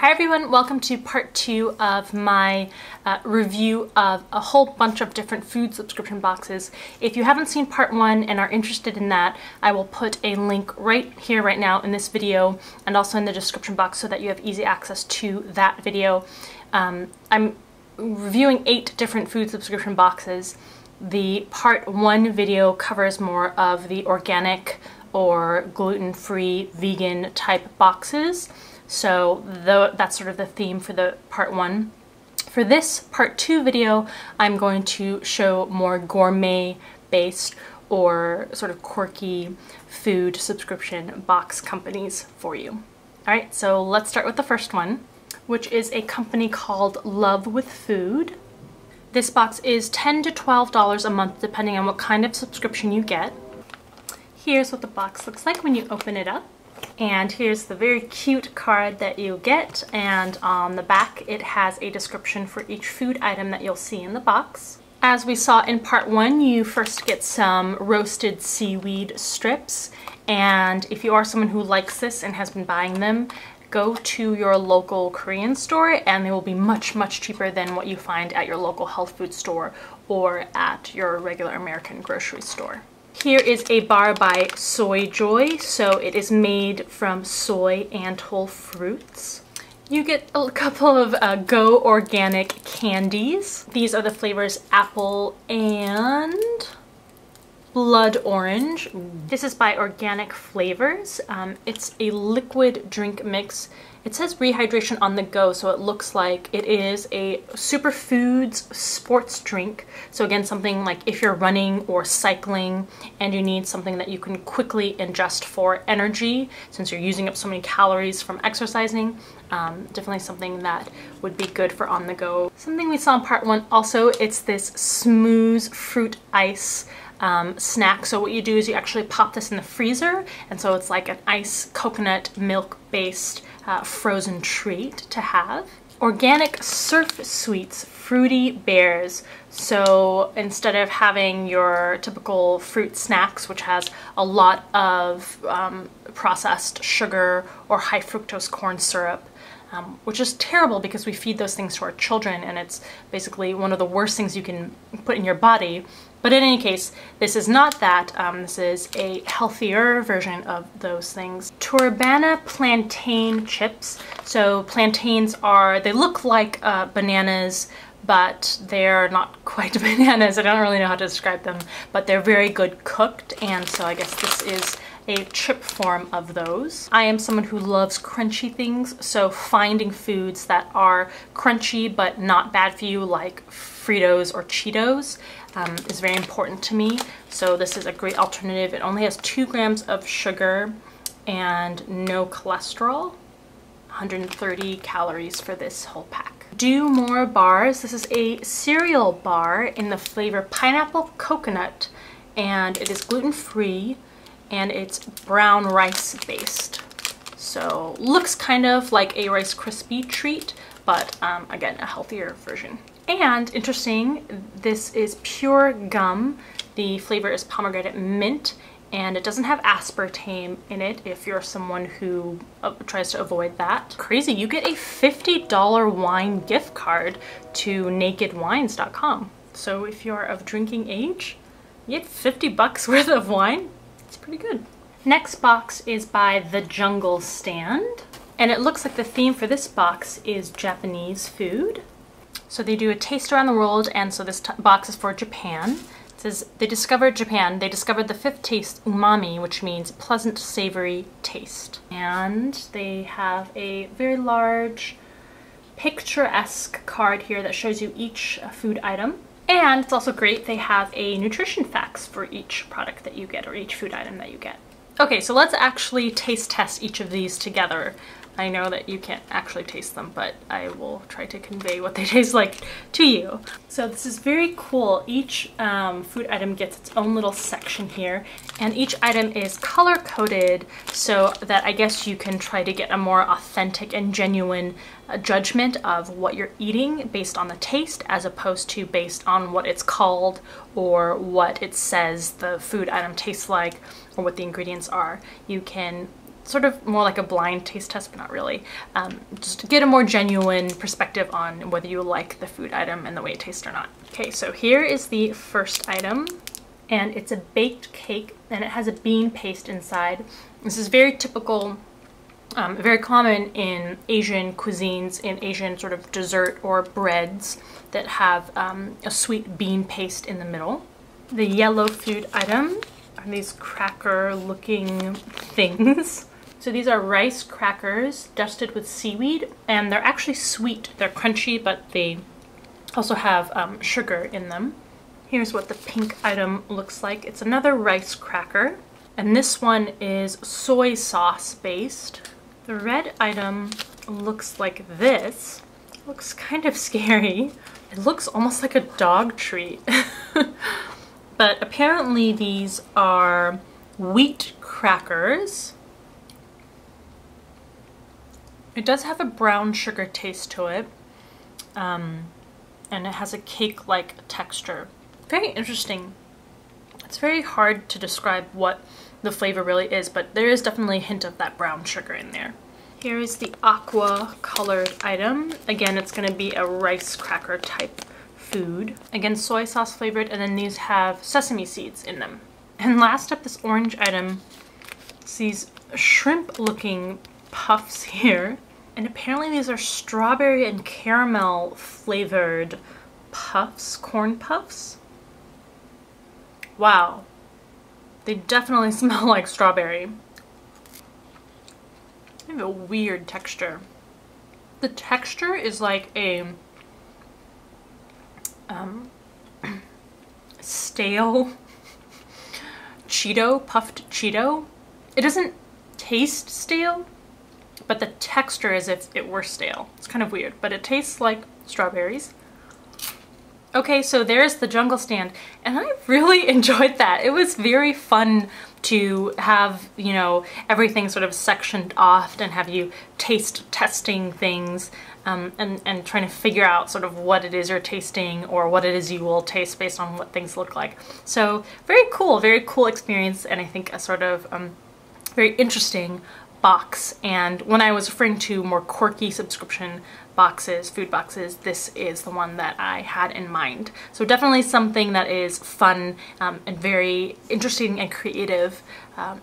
Hi everyone, welcome to part 2 of my review of a whole bunch of different food subscription boxes. If you haven't seen part 1 and are interested in that, I will put a link right here right now in this video and also in the description box so that you have easy access to that video. I'm reviewing 8 different food subscription boxes. The part 1 video covers more of the organic or gluten-free vegan type boxes. So that's sort of the theme for the part 1. For this part 2 video, I'm going to show more gourmet based or sort of quirky food subscription box companies for you. All right, so let's start with the first one, which is a company called Love with Food. This box is $10 to $12 a month depending on what kind of subscription you get. Here's what the box looks like when you open it up. And here's the very cute card that you get, and on the back it has a description for each food item that you'll see in the box. As we saw in part 1, you first get some roasted seaweed strips, and if you are someone who likes this and has been buying them, go to your local Korean store and they will be much cheaper than what you find at your local health food store or at your regular American grocery store. Here is a bar by Soy Joy, so it is made from soy and whole fruits. You get a couple of Go Organic candies. These are the flavors apple and blood orange. This is by Organic Flavors. It's a liquid drink mix. It says rehydration on the go, so it looks like it is a superfoods sports drink. So again, something like if you're running or cycling and you need something that you can quickly ingest for energy, since you're using up so many calories from exercising, definitely something that would be good for on the go. Something we saw in part 1 also, it's this smooth fruit ice snack. So what you do is you actually pop this in the freezer, and so it's like an ice coconut milk based frozen treat to have. Organic Surf Sweets Fruity Bears. So instead of having your typical fruit snacks, which has a lot of processed sugar or high fructose corn syrup, which is terrible because we feed those things to our children and it's basically one of the worst things you can put in your body. But in any case, this is not that. This is a healthier version of those things. Turbana plantain chips. So plantains they look like bananas, but they're not quite bananas. I don't really know how to describe them, but they're very good cooked, and so I guess this is a chip form of those. I am someone who loves crunchy things, so finding foods that are crunchy but not bad for you, like Fritos or Cheetos, is very important to me. So this is a great alternative. It only has 2 grams of sugar and no cholesterol. 130 calories for this whole pack. Do More bars. This is a cereal bar in the flavor pineapple coconut, and it is gluten-free and it's brown rice based. So looks kind of like a Rice Krispie treat, but again, a healthier version. And interesting, this is pure gum. The flavor is pomegranate mint, and it doesn't have aspartame in it if you're someone who tries to avoid that. Crazy, you get a $50 wine gift card to nakedwines.com. So if you're of drinking age, you get 50 bucks worth of wine. It's pretty good. Next box is by The Jungle Stand, and it looks like the theme for this box is Japanese food. So they do a taste around the world, and so this box is for Japan. It says they discovered Japan. They discovered the 5th taste, umami, which means pleasant, savory taste. And they have a very large picturesque card here that shows you each food item. And it's also great, they have a nutrition facts for each product that you get or each food item that you get. Okay, so let's actually taste test each of these together. I know that you can't actually taste them, but I will try to convey what they taste like to you. So this is very cool. Each food item gets its own little section here, and each item is color-coded so that I guess you can try to get a more authentic and genuine judgment of what you're eating based on the taste, as opposed to based on what it's called or what it says the food item tastes like or what the ingredients are. You can sort of more like a blind taste test, but not really. Just to get a more genuine perspective on whether you like the food item and the way it tastes or not. Okay, so here is the first item, and it's a baked cake, and it has a bean paste inside. This is very typical, very common in Asian cuisines, in Asian sort of dessert or breads that have a sweet bean paste in the middle. The yellow food item are these cracker looking things. So these are rice crackers dusted with seaweed, and they're actually sweet. They're crunchy, but they also have sugar in them. Here's what the pink item looks like. It's another rice cracker, and this one is soy sauce based. The red item looks like this. It looks kind of scary. It looks almost like a dog treat. But apparently these are wheat crackers. It does have a brown sugar taste to it, and it has a cake-like texture. Very interesting. It's very hard to describe what the flavor really is, but there is definitely a hint of that brown sugar in there. Here is the aqua colored item. Again, it's going to be a rice cracker type food. Again, soy sauce flavored, and then these have sesame seeds in them. And last up, this orange item, it's these shrimp looking puffs here. And apparently these are strawberry and caramel flavored puffs, corn puffs. Wow. They definitely smell like strawberry. They have a weird texture. The texture is like a stale Cheeto, puffed Cheeto. It doesn't taste stale, but the texture is if it were stale. It's kind of weird, but it tastes like strawberries. Okay, so there's the jungle stand, and I really enjoyed that. It was very fun to have, you know, everything sort of sectioned off and have you taste testing things and trying to figure out sort of what it is you're tasting or what it is you will taste based on what things look like. So very cool experience, and I think a sort of very interesting box. And when I was referring to more quirky subscription boxes, food boxes, this is the one that I had in mind. So definitely something that is fun and very interesting and creative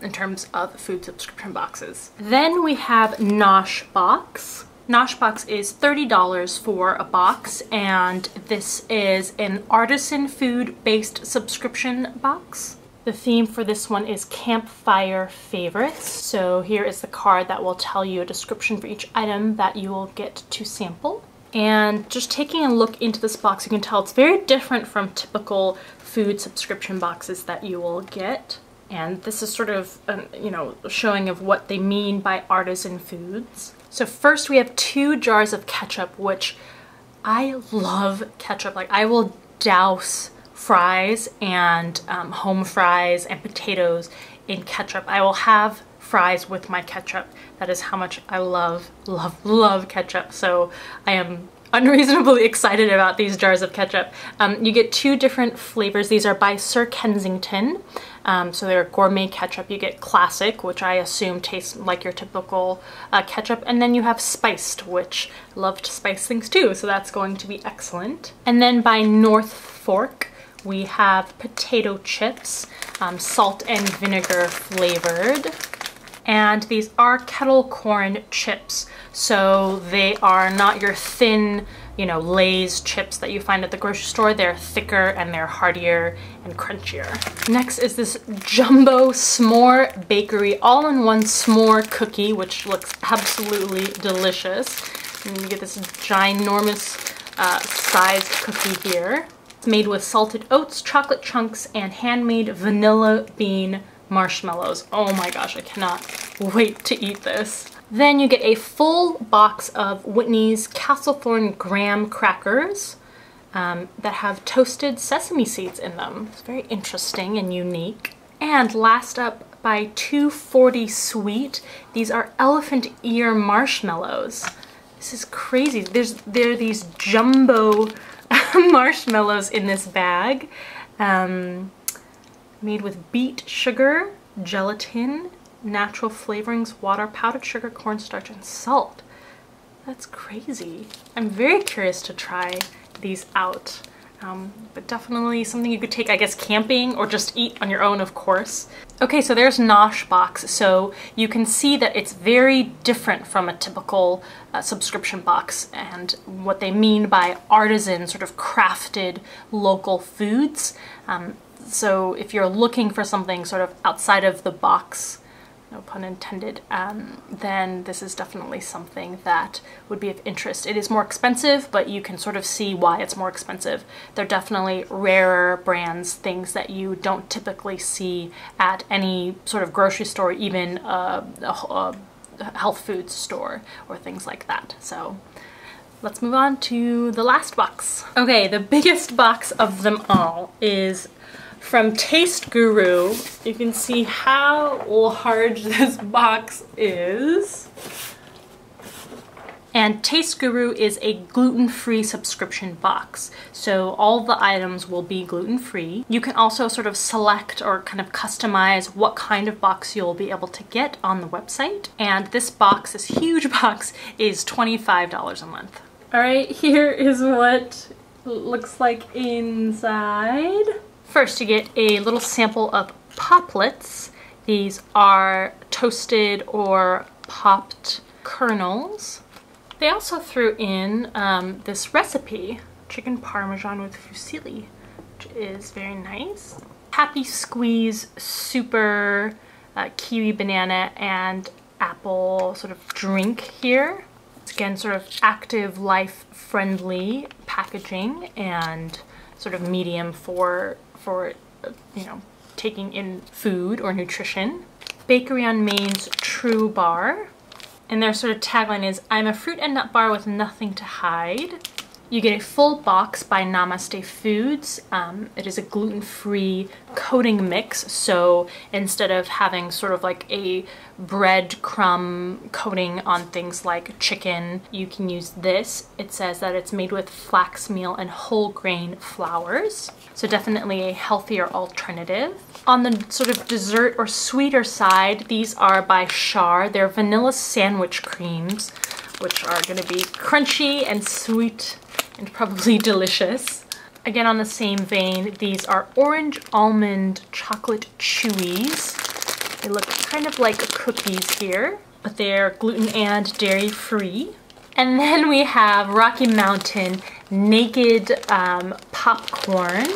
in terms of food subscription boxes. Then we have Nosh Box. Nosh Box is $30 for a box, and this is an artisan food-based subscription box. The theme for this one is Campfire Favorites. So here is the card that will tell you a description for each item that you will get to sample. And just taking a look into this box, you can tell it's very different from typical food subscription boxes that you will get. And this is sort of, you know, showing of what they mean by artisan foods. So first we have 2 jars of ketchup, which I love ketchup. Like, I will douse fries and home fries and potatoes in ketchup. I will have fries with my ketchup. That is how much I love ketchup. So I am unreasonably excited about these jars of ketchup. You get 2 different flavors. These are by Sir Kensington. So they're gourmet ketchup. You get classic, which I assume tastes like your typical ketchup. And then you have spiced, which I love to spice things too. So that's going to be excellent. And then by North Fork, we have potato chips, salt and vinegar flavored. And these are kettle corn chips. So they are not your thin, you know, Lay's chips that you find at the grocery store. They're thicker and they're heartier and crunchier. Next is this Jumbo S'more Bakery all-in-one s'more cookie, which looks absolutely delicious. And you get this ginormous sized cookie here. It's made with salted oats, chocolate chunks, and handmade vanilla bean marshmallows. Oh my gosh, I cannot wait to eat this. Then you get a full box of Whitney's Castlethorne graham crackers that have toasted sesame seeds in them. It's very interesting and unique. And last up, by 240 Sweet, these are elephant ear marshmallows. This is crazy. There are these jumbo marshmallows in this bag, made with beet sugar, gelatin, natural flavorings, water, powdered sugar, cornstarch, and salt. That's crazy. I'm very curious to try these out. But definitely something you could take, I guess, camping or just eat on your own, of course. Okay, so there's Nosh Box. So you can see that it's very different from a typical subscription box, and what they mean by artisan, sort of crafted local foods. So if you're looking for something sort of outside of the box, no pun intended, then this is definitely something that would be of interest. It is more expensive, but you can sort of see why it's more expensive. They're definitely rarer brands, things that you don't typically see at any sort of grocery store, even a health foods store or things like that. So let's move on to the last box. Okay, the biggest box of them all is from Taste Guru. You can see how large this box is. And Taste Guru is a gluten-free subscription box. So all the items will be gluten-free. You can also sort of select or kind of customize what kind of box you'll be able to get on the website. And this box, this huge box, is $25 a month. All right, here is what it looks like inside. First, you get a little sample of poplets. These are toasted or popped kernels. They also threw in this recipe, chicken parmesan with fusilli, which is very nice. Happy Squeeze super kiwi banana and apple sort of drink here. It's again sort of active, life friendly packaging and sort of medium for you know, taking in food or nutrition. Bakery on Maine's True Bar. And their sort of tagline is, I'm a fruit and nut bar with nothing to hide. You get a full box by Namaste Foods. It is a gluten-free coating mix, so instead of having sort of like a breadcrumb coating on things like chicken, you can use this. It says that it's made with flax meal and whole grain flours, so definitely a healthier alternative. On the sort of dessert or sweeter side, these are by Char. They're vanilla sandwich creams, which are going to be crunchy and sweet and probably delicious. Again, on the same vein, these are orange almond chocolate chewies. They look kind of like cookies here, but they're gluten and dairy free. And then we have Rocky Mountain naked popcorn.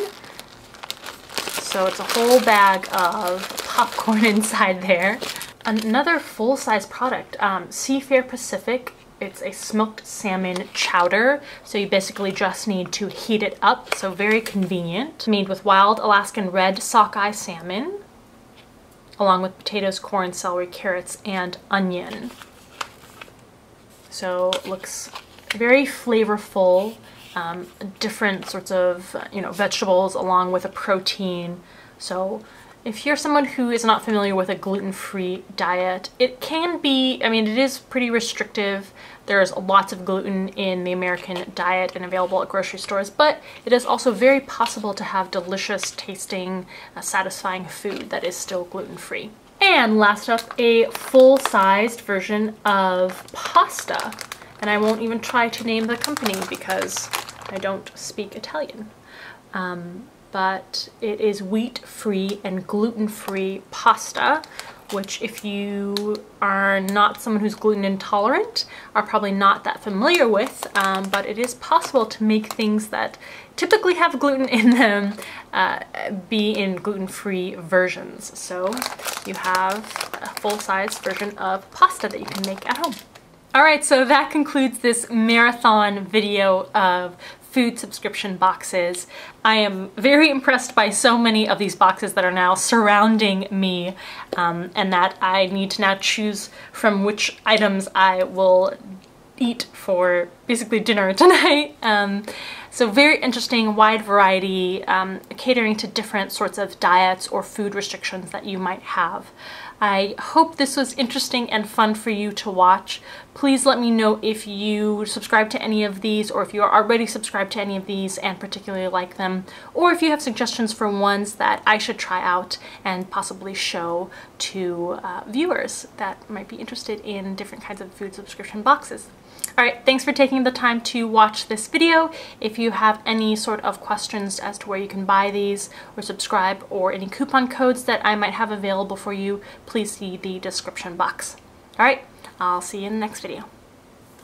So it's a whole bag of popcorn inside there. Another full-size product, Seafair Pacific. It's a smoked salmon chowder, so you basically just need to heat it up, so very convenient. Made with wild Alaskan red sockeye salmon, along with potatoes, corn, celery, carrots, and onion. So it looks very flavorful, different sorts of vegetables along with a protein. So if you're someone who is not familiar with a gluten-free diet, it can be, I mean, it is pretty restrictive. There's lots of gluten in the American diet and available at grocery stores, but it is also very possible to have delicious tasting, satisfying food that is still gluten-free. And last up, a full-sized version of pasta. And I won't even try to name the company because I don't speak Italian. But it is wheat-free and gluten-free pasta, which if you are not someone who's gluten intolerant, are probably not that familiar with, but it is possible to make things that typically have gluten in them be in gluten-free versions. So you have a full-size version of pasta that you can make at home. Alright, so that concludes this marathon video of food subscription boxes. I am very impressed by so many of these boxes that are now surrounding me, and that I need to now choose from which items I will eat for basically dinner tonight. So very interesting, wide variety, catering to different sorts of diets or food restrictions that you might have. I hope this was interesting and fun for you to watch. Please let me know if you subscribe to any of these, or if you are already subscribed to any of these and particularly like them, or if you have suggestions for ones that I should try out and possibly show to viewers that might be interested in different kinds of food subscription boxes. Alright, thanks for taking the time to watch this video. If you have any sort of questions as to where you can buy these or subscribe, or any coupon codes that I might have available for you, please see the description box. Alright, I'll see you in the next video.